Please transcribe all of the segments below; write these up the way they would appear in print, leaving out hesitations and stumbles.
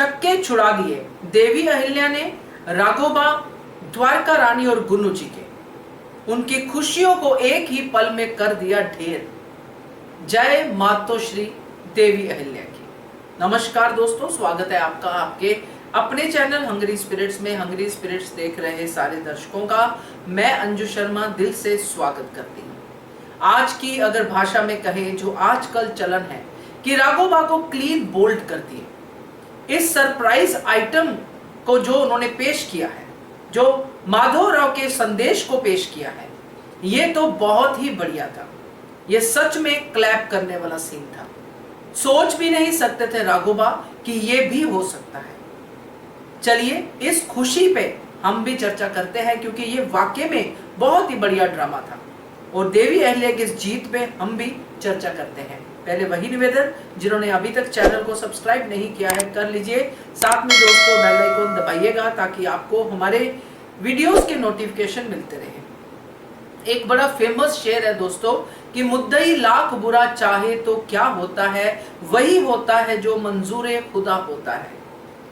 छक्के छुड़ा दिए देवी अहिल्या ने राघोबा, द्वारका रानी और गुन्नू जी के। उनकी खुशियों को एक ही पल में कर दिया ढेर। जय मातोश्री देवी अहिल्या की। नमस्कार दोस्तों, स्वागत है आपका आपके अपने चैनल हंगरी स्पिरिट्स में। हंगरी स्पिरिट्स देख रहे सारे दर्शकों का मैं अंजू शर्मा दिल से स्वागत करती हूँ। आज की अगर भाषा में कहें, जो आजकल चलन है कि राघोबा को क्लीन बोल्ड कर दिए। इस सरप्राइज आइटम को जो उन्होंने पेश किया है, जो माधवराव के संदेश को पेश किया है, ये तो बहुत ही बढ़िया था। ये सच में क्लैप करने वाला सीन था। सोच भी नहीं सकते थे राघोबा कि ये भी हो सकता है। चलिए इस खुशी पे हम भी चर्चा करते हैं, क्योंकि ये वाकई में बहुत ही बढ़िया ड्रामा था और देवी अहिल्या की इस जीत पे हम भी चर्चा करते हैं। पहले वही निवेदन, जिन्होंने अभी तक चैनल को सब्सक्राइब नहीं किया है कर लीजिए, साथ में दोस्तों बेल आइकन दबाइएगा ताकि आपको हमारे वीडियोस के नोटिफिकेशन मिलते रहे। एक बड़ा फेमस शेर है दोस्तों कि मुद्दई लाख बुरा चाहे तो क्या होता है, वही होता है जो मंजूरे खुदा होता है।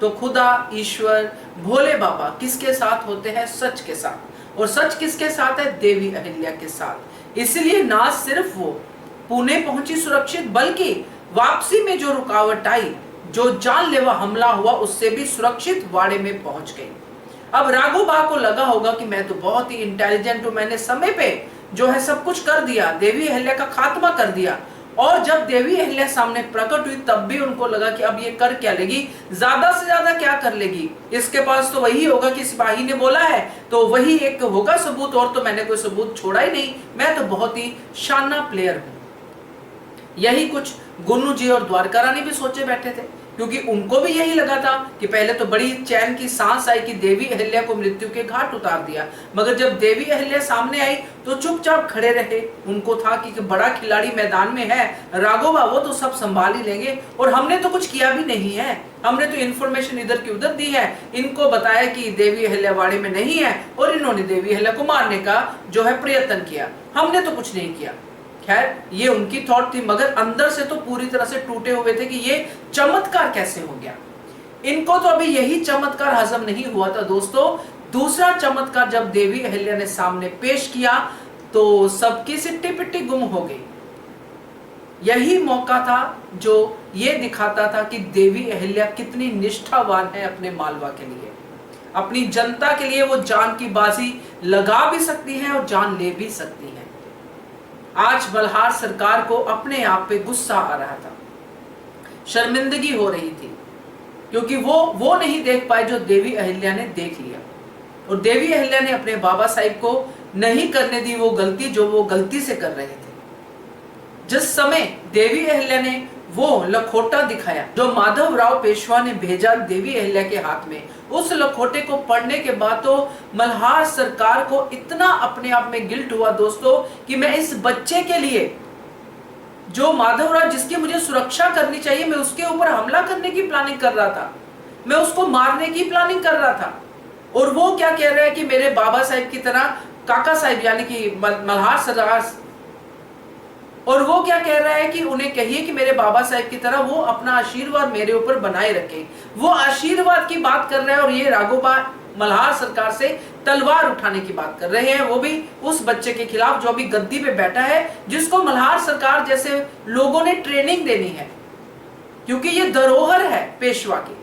तो खुदा, ईश्वर, भोले बाबा किसके साथ होते हैं? सच के साथ। और सच किसके साथ है? देवी अहिल्या के साथ। इसलिए ना सिर्फ वो पुणे पहुंची सुरक्षित, बल्कि वापसी में जो रुकावट आई, जो जानलेवा हमला हुआ, उससे भी सुरक्षित वाड़े में पहुंच गई। अब राघोबा को लगा होगा कि मैं तो बहुत ही इंटेलिजेंट हूं, मैंने समय पे जो है सब कुछ कर दिया, देवी अहिल्या का खात्मा कर दिया। और जब देवी अहिल्या सामने प्रकट हुई तब भी उनको लगा कि अब ये कर क्या लेगी, ज्यादा से ज्यादा क्या कर लेगी, इसके पास तो वही होगा कि सिपाही ने बोला है तो वही एक होगा सबूत, और तो मैंने कोई सबूत छोड़ा ही नहीं, मैं तो बहुत ही शानदार प्लेयर हूं। यही कुछ गुन्नू जी और द्वारका रानी भी सोचे बैठे थे, क्योंकि उनको भी यही लगा था कि पहले तो बड़ी चैन की सांस आई कि देवी अहिल्या को मृत्यु के घाट उतार दिया, मगर जब देवी अहिल्या सामने आई तो चुपचाप खड़े रहे। उनको था कि बड़ा खिलाड़ी मैदान में है राघोबा, वो तो सब संभाल ही लेंगे, और हमने तो कुछ किया भी नहीं है, हमने तो इन्फॉर्मेशन इधर की उधर दी है, इनको बताया कि देवी अहिल्या वाड़े में नहीं है और इन्होंने देवी अहिल्या को मारने का जो है प्रयत्न किया, हमने तो कुछ नहीं किया। खैर ये उनकी थॉट थी, मगर अंदर से तो पूरी तरह से टूटे हुए थे कि ये चमत्कार कैसे हो गया। इनको तो अभी यही चमत्कार हजम नहीं हुआ था दोस्तों। दूसरा चमत्कार जब देवी अहिल्या ने सामने पेश किया तो सबकी सिट्टी पिट्टी गुम हो गई। यही मौका था जो ये दिखाता था कि देवी अहिल्या कितनी निष्ठावान है अपने मालवा के लिए, अपनी जनता के लिए। वो जान की बाजी लगा भी सकती है और जान ले भी सकती है। आज मल्हार सरकार को अपने आप पे गुस्सा आ रहा था, शर्मिंदगी हो रही थी, क्योंकि वो नहीं देख पाए जो देवी अहिल्या ने देख लिया। और देवी अहिल्या ने अपने बाबा साहिब को नहीं करने दी वो गलती जो वो गलती से कर रहे थे। जिस समय देवी अहिल्या ने वो लखोटा दिखाया जो माधवराव पेशवा ने भेजा देवी अहिल्या के हाथ में, उस लखोटे को पढ़ने के बाद तो मल्हार सरकार को इतना अपने आप में गिल्ट हुआ दोस्तों कि मैं इस बच्चे के लिए, जो माधवराव जिसकी मुझे सुरक्षा करनी चाहिए, मैं उसके ऊपर हमला करने की प्लानिंग कर रहा था, मैं उसको मारने की प्लानिंग कर रहा था। और वो क्या कह रहा है कि मेरे बाबा साहिब की तरह काका साहिब यानी कि मल्हार सरकार, और वो क्या कह रहा है कि उन्हें कहिए कि मेरे बाबा साहिब की तरह वो अपना आशीर्वाद मेरे ऊपर बनाए रखे। वो आशीर्वाद की बात कर रहे हैं और ये राघोबा मल्हार सरकार से तलवार उठाने की बात कर रहे हैं, वो भी उस बच्चे के खिलाफ जो अभी गद्दी पे बैठा है, जिसको मल्हार सरकार जैसे लोगों ने ट्रेनिंग देनी है, क्योंकि ये धरोहर है पेशवा की।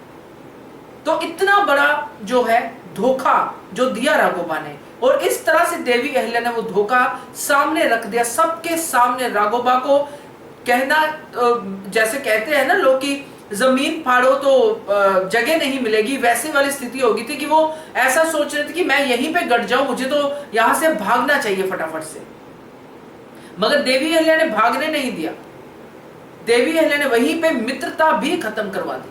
तो इतना बड़ा जो है धोखा जो दिया राघोबा ने, और इस तरह से देवी अहिल्या ने वो धोखा सामने रख दिया सबके सामने। राघोबा को कहना, जैसे कहते हैं ना लोग कि जमीन फाड़ो तो जगह नहीं मिलेगी, वैसी वाली स्थिति हो गई थी कि वो ऐसा सोच रहे थे कि मैं यहीं पे गड़ जाऊं, मुझे तो यहां से भागना चाहिए फटाफट से। मगर देवी अहिल्या ने भागने नहीं दिया, देवी अहिल्या ने वहीं पे मित्रता भी खत्म करवा दी,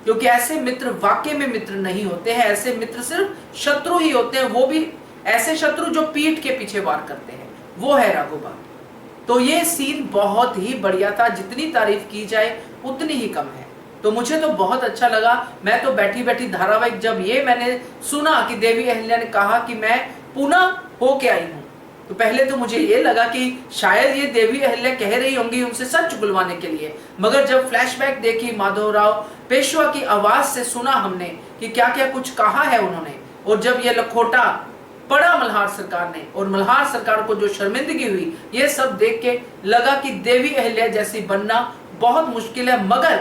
क्योंकि ऐसे मित्र वाकई में मित्र नहीं होते हैं, ऐसे मित्र सिर्फ शत्रु ही होते हैं, वो भी ऐसे शत्रु जो पीठ के पीछे वार करते हैं, वो है राघोबा। तो ये सीन बहुत ही बढ़िया था, जितनी तारीफ की जाए उतनी ही कम है। तो मुझे तो बहुत अच्छा लगा। मैं तो बैठी बैठी धारावाहिक जब ये मैंने सुना कि देवी अहिल्या ने कहा कि मैं पुनः होके आई हूं, तो पहले तो मुझे ये लगा कि शायद ये देवी अहिल्या कह रही होंगी उनसे सच चुगलवाने के लिए, मगर जब फ्लैशबैक देखी माधवराव पेशवा की आवाज से सुना हमने कि क्या क्या कुछ कहा है उन्होंने, और जब ये लखोटा पड़ा मल्हार सरकार ने और मल्हार सरकार को जो शर्मिंदगी हुई, ये सब देख के लगा कि देवी अहिल्या जैसी बनना बहुत मुश्किल है, मगर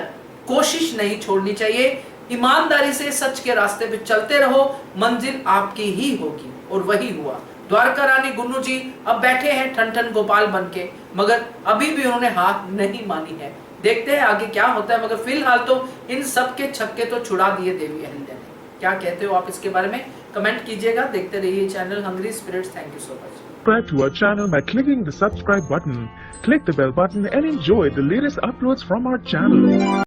कोशिश नहीं छोड़नी चाहिए। ईमानदारी से सच के रास्ते पे चलते रहो, मंजिल आपकी ही होगी। और वही हुआ। द्वारका रानी गुन्नू जी अब बैठे हैं ठन ठन गोपाल बन के, मगर अभी भी उन्होंने हार नहीं मानी है। देखते हैं आगे क्या होता है, मगर फिलहाल तो इन सब के छक्के तो छुड़ा दिए देवी अहिल्या ने। क्या कहते हो आप इसके बारे में? कमेंट कीजिएगा। देखते रहिए channel hungry spirits. Thank you so much. Subscribe to our channel by clicking the subscribe button. Click the bell button and enjoy the latest uploads from our channel.